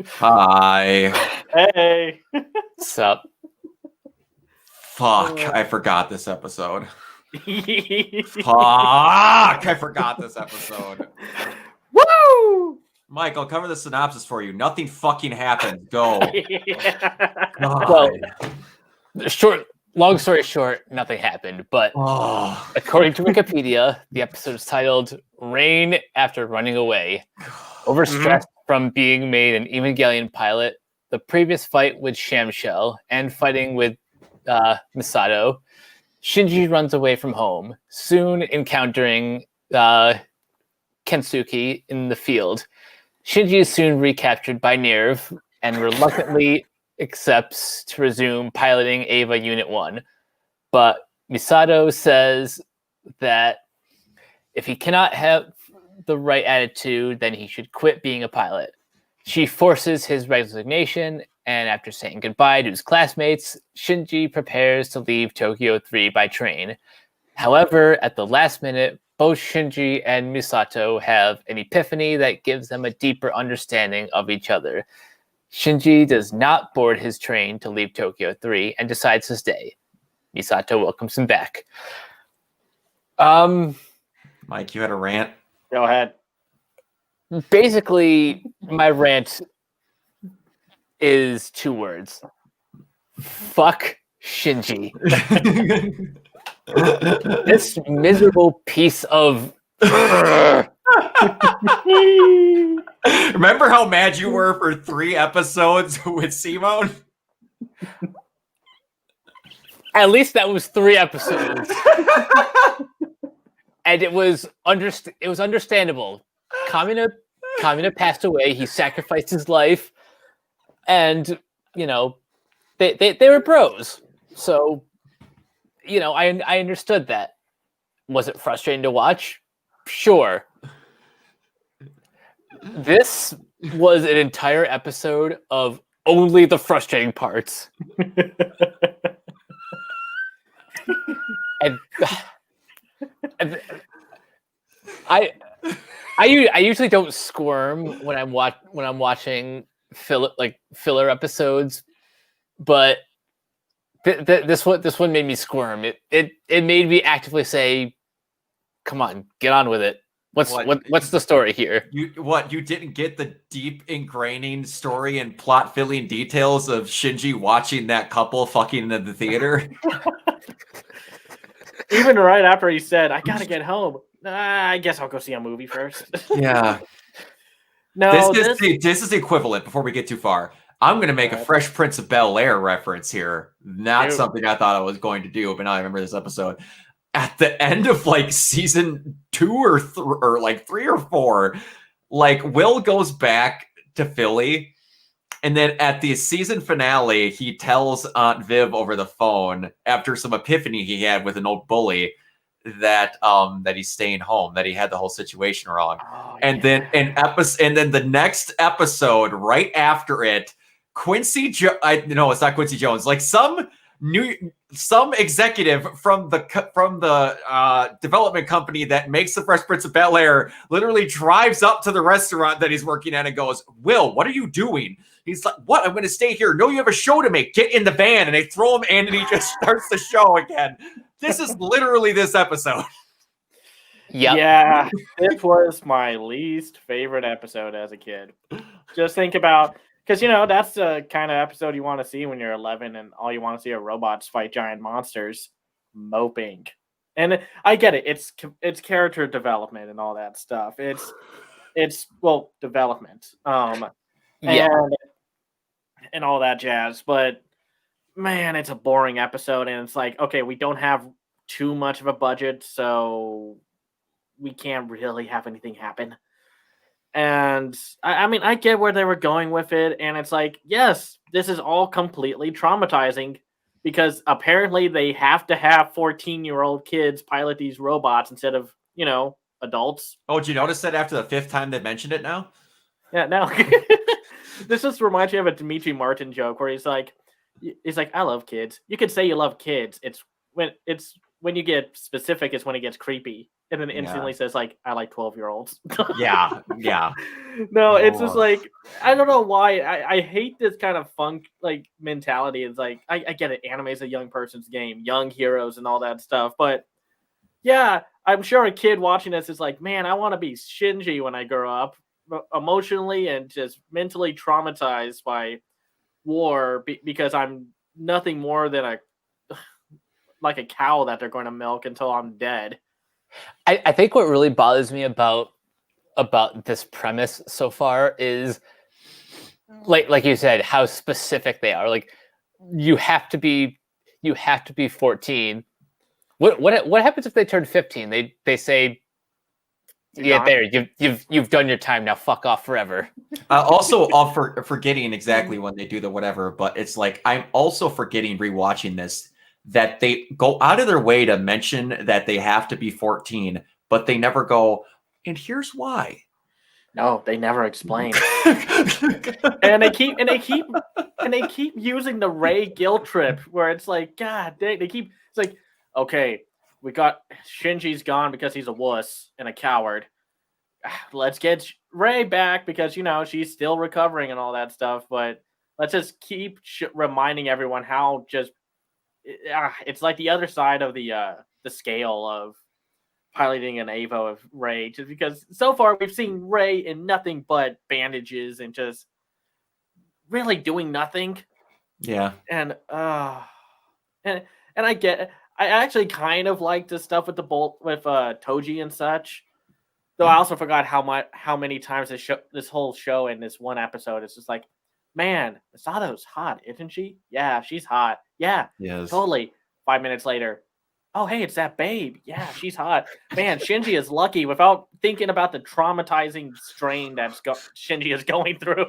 Hi. Hey. Sup? Fuck, I forgot this episode. I forgot this episode. Woo! Michael, cover the synopsis for you. Nothing fucking happened. Go. Well, long story short, nothing happened. But according to Wikipedia, the episode is titled "Rain After Running Away." Overstressed from being made an Evangelion pilot, the previous fight with Shamshell, and fighting with Misato, Shinji runs away from home, soon encountering Kensuke in the field. Shinji is soon recaptured by Nerve and reluctantly accepts to resume piloting Eva Unit 1. But Misato says that if he cannot have the right attitude, then he should quit being a pilot. She forces his resignation, and after saying goodbye to his classmates, Shinji prepares to leave Tokyo 3 by train. However, at the last minute, both Shinji and Misato have an epiphany that gives them a deeper understanding of each other. Shinji does not board his train to leave Tokyo 3 and decides to stay. Misato welcomes him back. Mike, you had a rant? Go ahead. Basically, my rant is 2 words. Fuck Shinji. This miserable piece of... Remember how mad you were for 3 episodes with Simone? At least that was 3 episodes. And it was understandable. Kamina passed away. He sacrificed his life. And, they were bros. So, I understood that. Was it frustrating to watch? Sure. This was an entire episode of only the frustrating parts. and I usually don't squirm when I'm watching filler episodes, but this one made me squirm. It made me actively say, "Come on, get on with it. What's the story here?" You didn't get the deep ingraining story and plot filling details of Shinji watching that couple fucking in the theater? Even right after he said, "I gotta get home," I guess I'll go see a movie first. Yeah. No, this is the equivalent. Before we get too far, I'm going to make a Fresh Prince of Bel-Air reference here. Not something I thought I was going to do, but now I remember this episode. At the end of season 2 or 3 or 4, Will goes back to Philly, and then at the season finale, he tells Aunt Viv over the phone after some epiphany he had with an old bully that he's staying home, that he had the whole situation wrong. Then the next episode right after it, Quincy no, it's not Quincy Jones, some executive from the development company that makes the Fresh Prince of Bel-Air literally drives up to the restaurant that he's working at and goes, "Will, what are you doing?" He's like, "What? I'm going to stay here. No, you have a show to make. Get in the van." And they throw him in and he just starts the show again. This is literally this episode. Yep. Yeah, this was my least favorite episode as a kid. Just think about, because, that's the kind of episode you want to see when you're 11 and all you want to see are robots fight giant monsters moping. And I get it. It's character development and all that stuff. It's development. And all that jazz. But, man, it's a boring episode. And it's like, okay, we don't have too much of a budget, so we can't really have anything happen. And I get where they were going with it, and it's like, yes, this is all completely traumatizing because apparently they have to have 14-year-old kids pilot these robots instead of, adults. Oh, did you notice that after the 5th time they mentioned it now? Yeah, now this just reminds me of a Dimitri Martin joke where he's like, "I love kids." You can say you love kids. It's when you get specific, it's when it gets creepy. and then instantly says like, I like 12-year-olds. Yeah. No, it's just Oh. like, I don't know why. I hate this kind of funk like mentality. It's like, I get it. Anime is a young person's game, young heroes and all that stuff. But yeah, I'm sure a kid watching this is like, man, I want to be Shinji when I grow up, emotionally and just mentally traumatized by war because I'm nothing more than a cow that they're going to milk until I'm dead. I think what really bothers me about this premise so far is like you said, how specific they are. Like you have to be 14. What happens if they turn 15? They say, yeah, there, you've done your time, now fuck off forever. Also, forgetting exactly when they do the whatever, but it's like I'm also forgetting rewatching this that they go out of their way to mention that they have to be 14, but they never go, and here's why. No, they never explain. and they keep using the Ray guilt trip where it's like, God, it's like, okay, we got Shinji's gone because he's a wuss and a coward. Let's get Ray back because she's still recovering and all that stuff. But let's just keep reminding everyone how just it's like the other side of the scale of piloting an Avo of Ray, just because so far we've seen Ray in nothing but bandages and just really doing nothing. Yeah, and I actually kind of like the stuff with the bolt with Toji and such. Though I also forgot how many times this whole show in this one episode is just like, man, Misato's hot, isn't she? Yeah, she's hot. Yeah, yes, totally. 5 minutes later, oh hey, it's that babe. Yeah, she's hot. Man, Shinji is lucky without thinking about the traumatizing strain that Shinji is going through.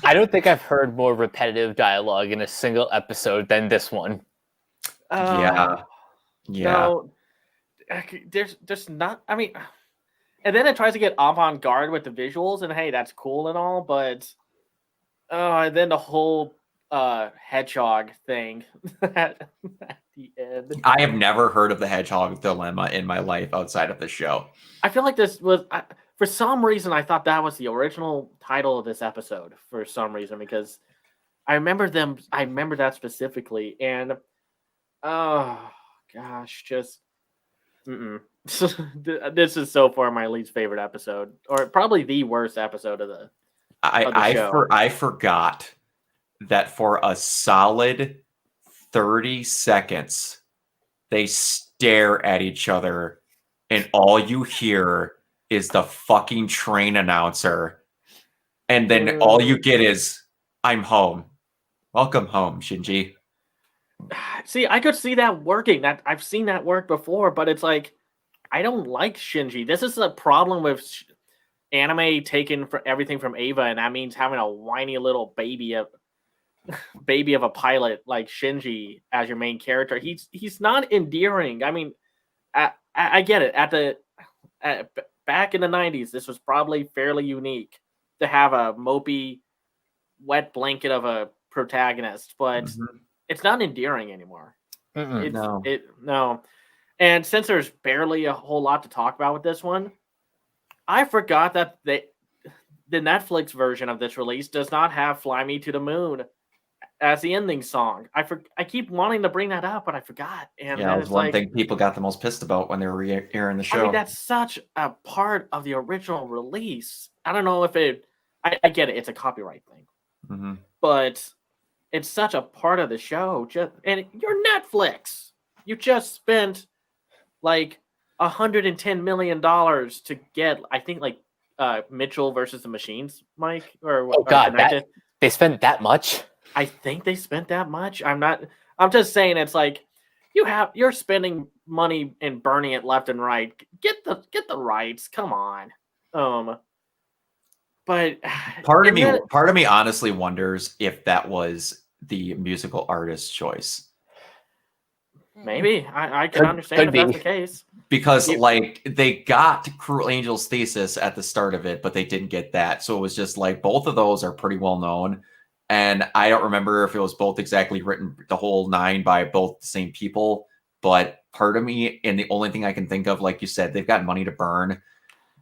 I don't think I've heard more repetitive dialogue in a single episode than this one. Yeah. No, there's not. I mean. And then it tries to get avant-garde with the visuals, and hey, that's cool and all, but and then the whole hedgehog thing at the end. I have never heard of the hedgehog dilemma in my life outside of the show. I feel like this was, for some reason, I thought that was the original title of this episode for some reason, because I remember that specifically, and oh gosh, just this is so far my least favorite episode, or probably the worst episode of the show. I forgot that for a solid 30 seconds they stare at each other and all you hear is the fucking train announcer, and then all you get is, I'm home. Welcome home, Shinji. See, I could see that working. That I've seen that work before, but it's like, I don't like Shinji. This is a problem with anime taking for everything from Ava, and that means having a whiny little baby of a pilot like Shinji as your main character. He's not endearing. I mean, I get it. Back in the 90s, this was probably fairly unique to have a mopey, wet blanket of a protagonist, but it's not endearing anymore. No. And since there's barely a whole lot to talk about with this one, I forgot that the Netflix version of this release does not have Fly Me to the Moon as the ending song. I keep wanting to bring that up, but I forgot. And yeah, it was one thing people got the most pissed about when they were airing the show. I mean, that's such a part of the original release. I don't know if I get it. It's a copyright thing. But it's such a part of the show. And you're Netflix. You just spent like $110 million to get, I think, like Mitchell versus the Machines, Mike. Oh God, they spent that much? I think they spent that much. I'm just saying, it's like you're spending money and burning it left and right. Get the rights. Come on. But part of me honestly wonders if that was the musical artist's choice. Maybe. I can understand if that's the case. Because like they got Cruel Angel's Thesis at the start of it, but they didn't get that. So it was just like both of those are pretty well known. And I don't remember if it was both exactly written the whole 9 by both the same people. but part of me, and the only thing I can think of, like you said, they've got money to burn.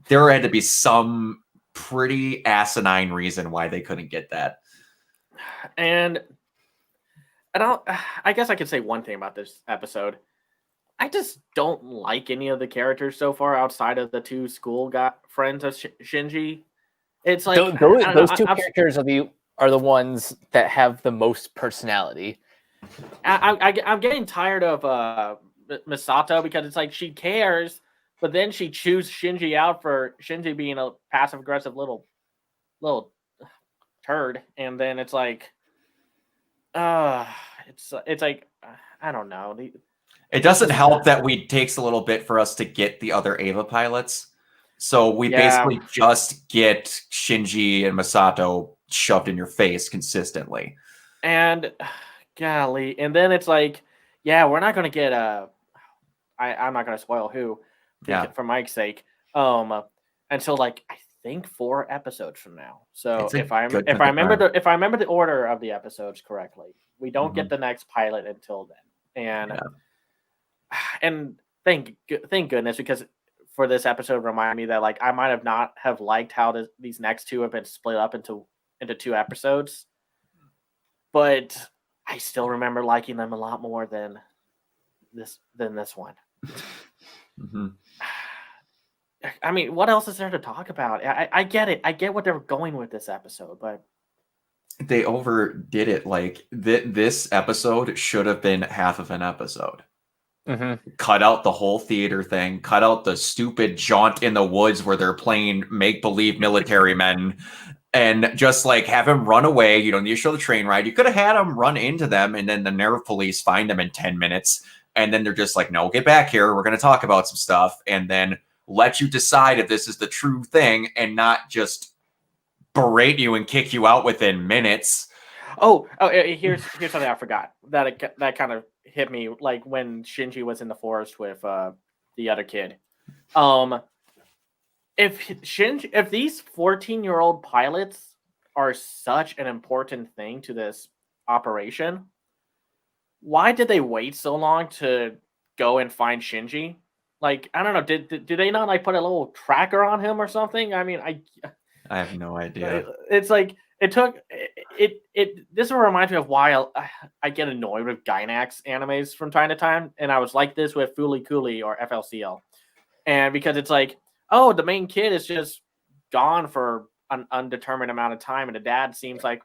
There had to be some pretty asinine reason why they couldn't get that. And I guess I could say one thing about this episode. I just don't like any of the characters so far outside of the two school friends of Shinji. It's like those two characters are the ones that have the most personality. I'm getting tired of Misato because it's like she cares, but then she chews Shinji out for Shinji being a passive aggressive little turd, and then it's like, it's like I don't know. It doesn't help that it takes a little bit for us to get the other Eva pilots. So we basically just get Shinji and Masato shoved in your face consistently. And golly, and then it's like, yeah, we're not going to get I'm not going to spoil who, for Mike's sake, until like I think 4 episodes from now. So if I remember the order of the episodes correctly, we don't get the next pilot until then. And thank goodness, because for this episode remind me that like I might have not have liked how these next 2 have been split up into 2 episodes, but I still remember liking them a lot more than this one. I mean, what else is there to talk about? I get it. I get what they're going with this episode, but they overdid it. Like this episode should have been half of an episode. Cut out the whole theater thing. Cut out the stupid jaunt in the woods where they're playing make-believe military men, and just like have him run away. You don't need to show the train ride. You could have had him run into them, and then the nerve police find them in 10 minutes, and then they're just like, "No, get back here. We're going to talk about some stuff," and then let you decide if this is the true thing, and not just berate you and kick you out within minutes. Oh, here's something I forgot that kind of hit me, like when Shinji was in the forest with the other kid. If these 14-year-old pilots are such an important thing to this operation, why did they wait so long to go and find Shinji? Like, I don't know, did they not like put a little tracker on him or something? I mean, I have no idea. It's like this reminds me of why I get annoyed with Gainax animes from time to time, and I was like this with Fooly Cooly or FLCL, and because it's like, oh, the main kid is just gone for an undetermined amount of time, and the dad seems like,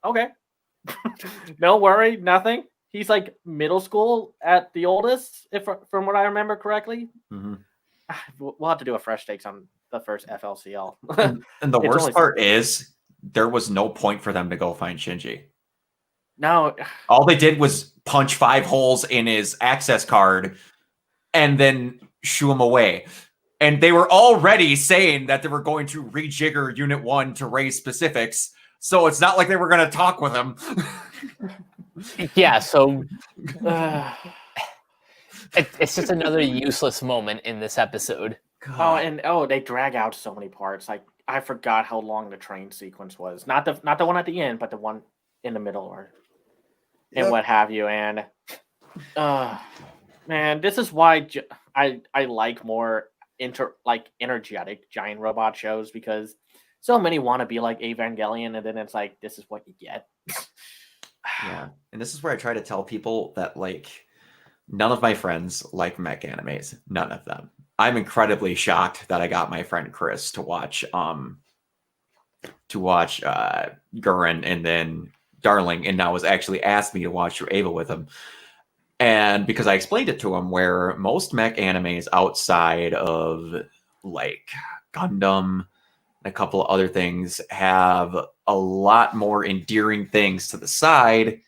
okay, no worry, nothing. He's like middle school at the oldest, from what I remember correctly. We'll have to do a fresh takes on the first FLCL. and the worst part is there was no point for them to go find Shinji. No. All they did was punch 5 holes in his access card and then shoo him away. And they were already saying that they were going to rejigger Unit 1 to raise specifics. So it's not like they were going to talk with him. Yeah, so it's just another useless moment in this episode. God. They drag out so many parts. Like, I forgot how long the train sequence was. Not the one at the end, but the one in the middle and what have you. And man, this is why I like more energetic giant robot shows, because so many want to be like Evangelion, and then it's like, this is what you get. Yeah, and this is where I try to tell people that like none of my friends like mech animes. None of them. I'm incredibly shocked that I got my friend Chris to watch Gurren and then Darling, and now has actually asked me to watch Eva with him. And because I explained it to him, where most mech animes outside of like Gundam and a couple of other things have a lot more endearing things to the side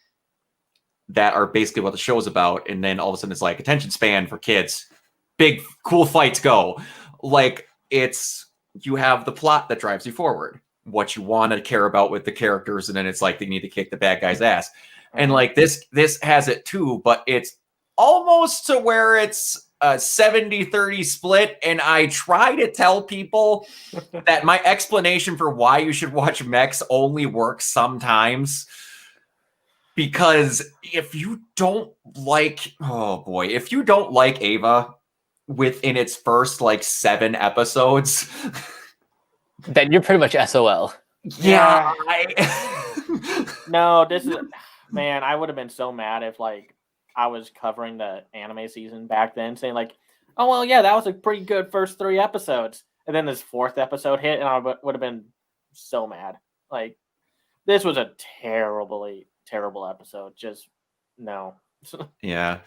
that are basically what the show is about. And then all of a sudden it's like attention span for kids. Big, cool fights go. Like, you have the plot that drives you forward, what you want to care about with the characters, and then it's like they need to kick the bad guy's ass. And like this has it too, but it's almost to where it's a 70-30 split. And I try to tell people that my explanation for why you should watch mechs only works sometimes. because if you don't like, if you don't like Ava within its first like 7 episodes, then you're pretty much SOL. yeah. No, this is, man, I would have been so mad if like I was covering the anime season back then, saying like, oh well, yeah, that was a pretty good first 3 episodes, and then this 4th episode hit, and I would have been so mad. Like, this was a terrible episode. Just no. Yeah.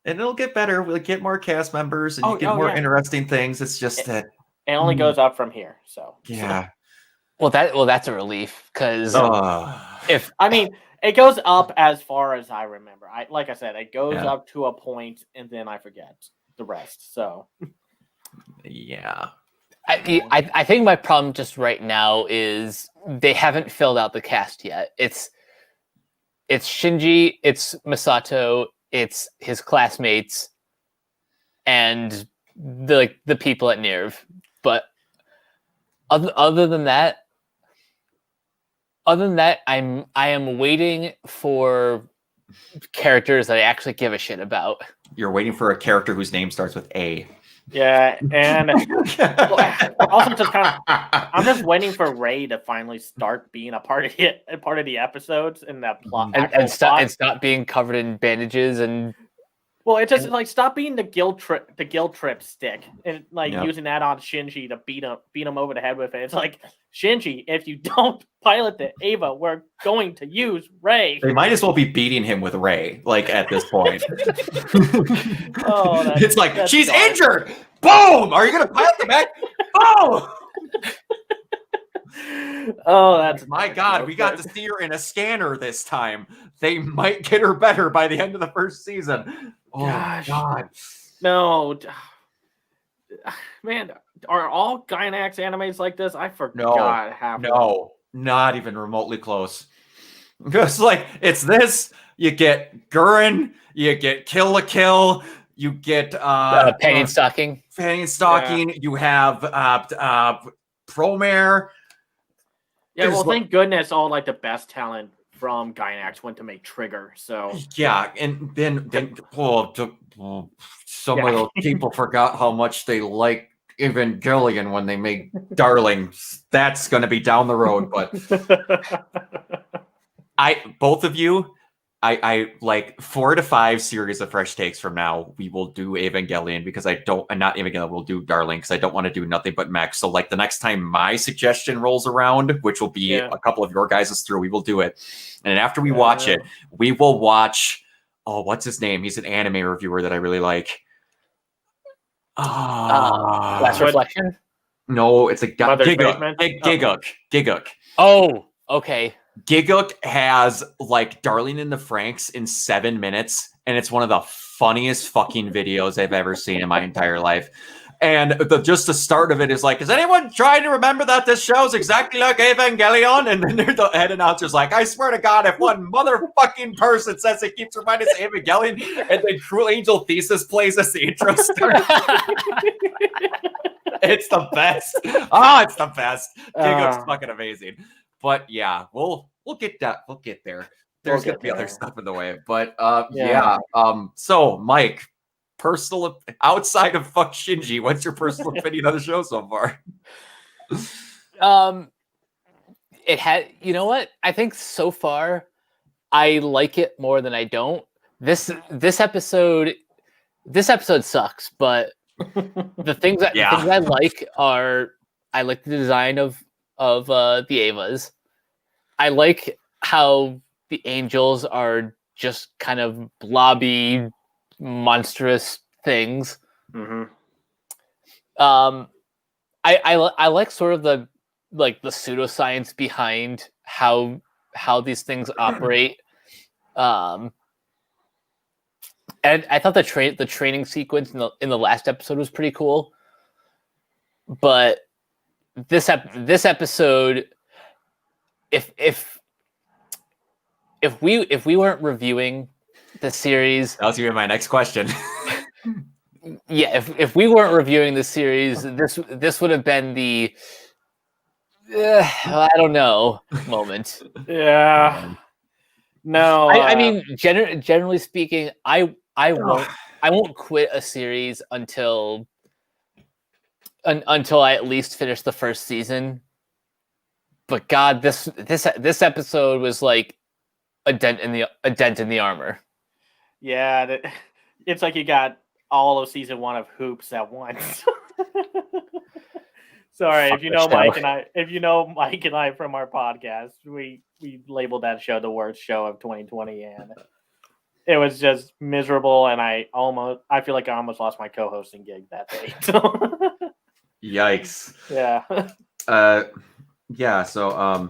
And it'll get better. We'll get more cast members and you get more interesting things. It's just that it only goes up from here. So yeah. Well, that's a relief because it goes up as far as I remember. Like I said, it goes up to a point and then I forget the rest. So yeah. I think my problem just right now is they haven't filled out the cast yet. It's Shinji, it's Misato, it's his classmates, and the people at NERV. But other than that, I am waiting for characters that I actually give a shit about. You're waiting for a character whose name starts with A. Yeah, and also just kind of, I'm just waiting for Ray to finally start being a part of the episodes and the plot, and stop being covered in bandages and. Well, it's just like stop being the guilt trip stick and like using that on Shinji to beat him over the head with it. It's like, Shinji, if you don't pilot the Ava, we're going to use Ray. They might as well be beating him with Ray, like at this point. It's like she's injured. Boom! Are you gonna pilot the back? Boom! Oh, that's my God. We got to see her in a scanner this time. They might get her better by the end of the first season. Oh, gosh. God. No. Man, are all Gainax animes like this? I forgot half. No, not even remotely close. Just like, it's this. You get Gurren, you get Kill la Kill, you get Panty and Stocking. Panty and Stocking. You have Promare. Yeah, well, thank goodness all like the best talent from Gainax went to make Trigger. So yeah, and then some of those people forgot how much they like Evangelion when they made Darling. That's going to be down the road, but both of you, I like 4 to 5 series of fresh takes from now. We will do Evangelion because not Evangelion. We'll do Darling because I don't want to do nothing but mech. So like the next time my suggestion rolls around, which will be a couple of your guys' through, we will do it. And after we watch it, we will watch. Oh, what's his name? He's an anime reviewer that I really like. Last Reflection? No, it's a guy. Giguk. Oh, okay. Giguk has like Darling in the Franxx in 7 minutes, and it's one of the funniest fucking videos I've ever seen in my entire life. And just the start of it is like, is anyone trying to remember that this show is exactly like Evangelion? And then the head announcer's like, I swear to God, if one motherfucking person says it keeps reminding us of Evangelion, and then True Angel Thesis plays as the intro starts. It's the best. It's the best. Giguk's fucking amazing. But yeah, we'll get that. We'll get there. There's gonna be other stuff in the way. But so Mike, personal outside of fuck Shinji, what's your personal opinion of the show so far? It had, you know what? I think so far I like it more than I don't. This episode sucks, but the things that I like are, I like the design of the Avas. I like how the angels are just kind of blobby, monstrous things. Mm-hmm. I like sort of the pseudoscience behind how these things operate. And I thought the training sequence in the last episode was pretty cool. But this episode, if we weren't reviewing the series, that was gonna be my next question. Yeah, if we weren't reviewing the series, this would have been the I don't know moment. Yeah. No, I mean, generally speaking, I won't quit a series until I at least finish the first season. But God, this episode was like a dent in the armor. yeah, it's like you got all of season 1 of Hoops at once. Sorry, Fuck if you the know show. Mike and I from our podcast, we labeled that show the worst show of 2020, and it was just miserable. And I feel like I almost lost my co-hosting gig that day. Yikes. Yeah. Yeah. So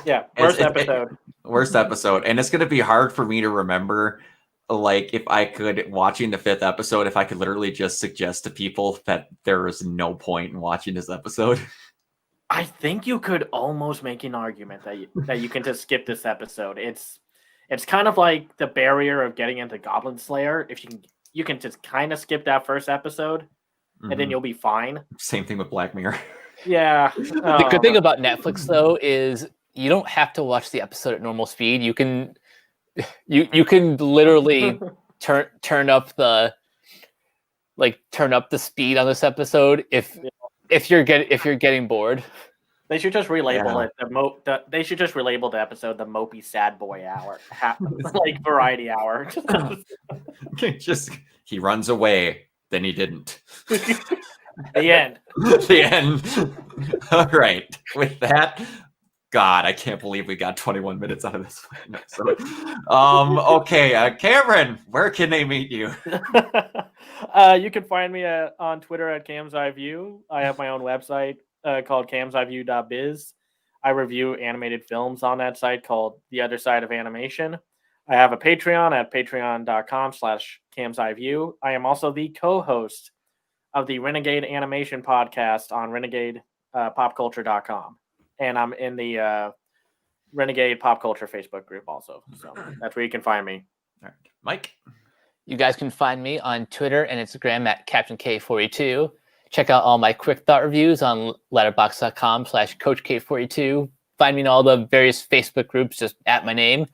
Yeah. Worst episode. Worst episode, and it's gonna be hard for me to remember. Like, if I could, watching the 5th episode, if I could literally just suggest to people that there is no point in watching this episode. I think you could almost make an argument that you can just skip this episode. It's kind of like the barrier of getting into Goblin Slayer. If you can just kind of skip that first episode, and then you'll be fine. Same thing with Black Mirror. Yeah. The good thing about Netflix though is you don't have to watch the episode at normal speed. You can literally turn up the speed on this episode if you're getting bored. They should just relabel it. They should just relabel the episode the Mopey Sad Boy Hour, like Variety Hour. He runs away, then he didn't. The end. The end. All right. With that, God, I can't believe we got 21 minutes out of this episode. Okay, Cameron, where can they meet you? You can find me on Twitter at Cam's Eye View. I have my own website called camseyeview.biz. I review animated films on that site called The Other Side of Animation. I have a Patreon at patreon.com/camseyeview. I am also the co-host of the Renegade Animation Podcast on renegadepopculture.com. And I'm in the Renegade Pop Culture Facebook group also. So that's where you can find me. All right. Mike? You guys can find me on Twitter and Instagram at CaptainK42. Check out all my quick thought reviews on letterboxd.com/CoachK42. Find me in all the various Facebook groups just at my name.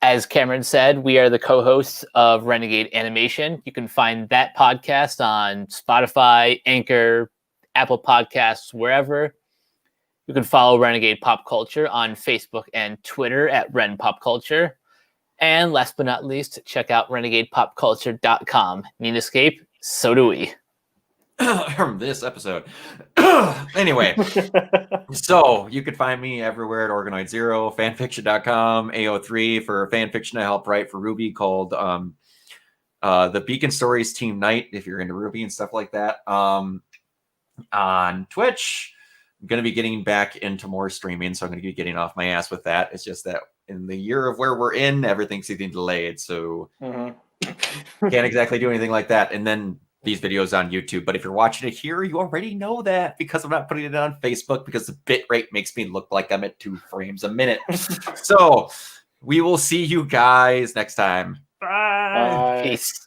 As Cameron said, we are the co-hosts of Renegade Animation. You can find that podcast on Spotify, Anchor, Apple Podcasts, wherever. You can follow Renegade Pop Culture on Facebook and Twitter at Ren Pop Culture. And last but not least, check out renegadepopculture.com. Need escape? So do we. This episode. Anyway, so you can find me everywhere at Organoid Zero, fanfiction.com, AO3 for fanfiction I help write for Ruby called the Beacon Stories Team Night, if you're into Ruby and stuff like that. On Twitch, I'm going to be getting back into more streaming, so I'm going to be getting off my ass with that. It's just that in the year of where we're in, everything's getting delayed, so can't exactly do anything like that. And then these videos on YouTube, but if you're watching it here, you already know that because I'm not putting it on Facebook because the bit rate makes me look like I'm at 2 frames a minute. So we will see you guys next time. Bye. Peace.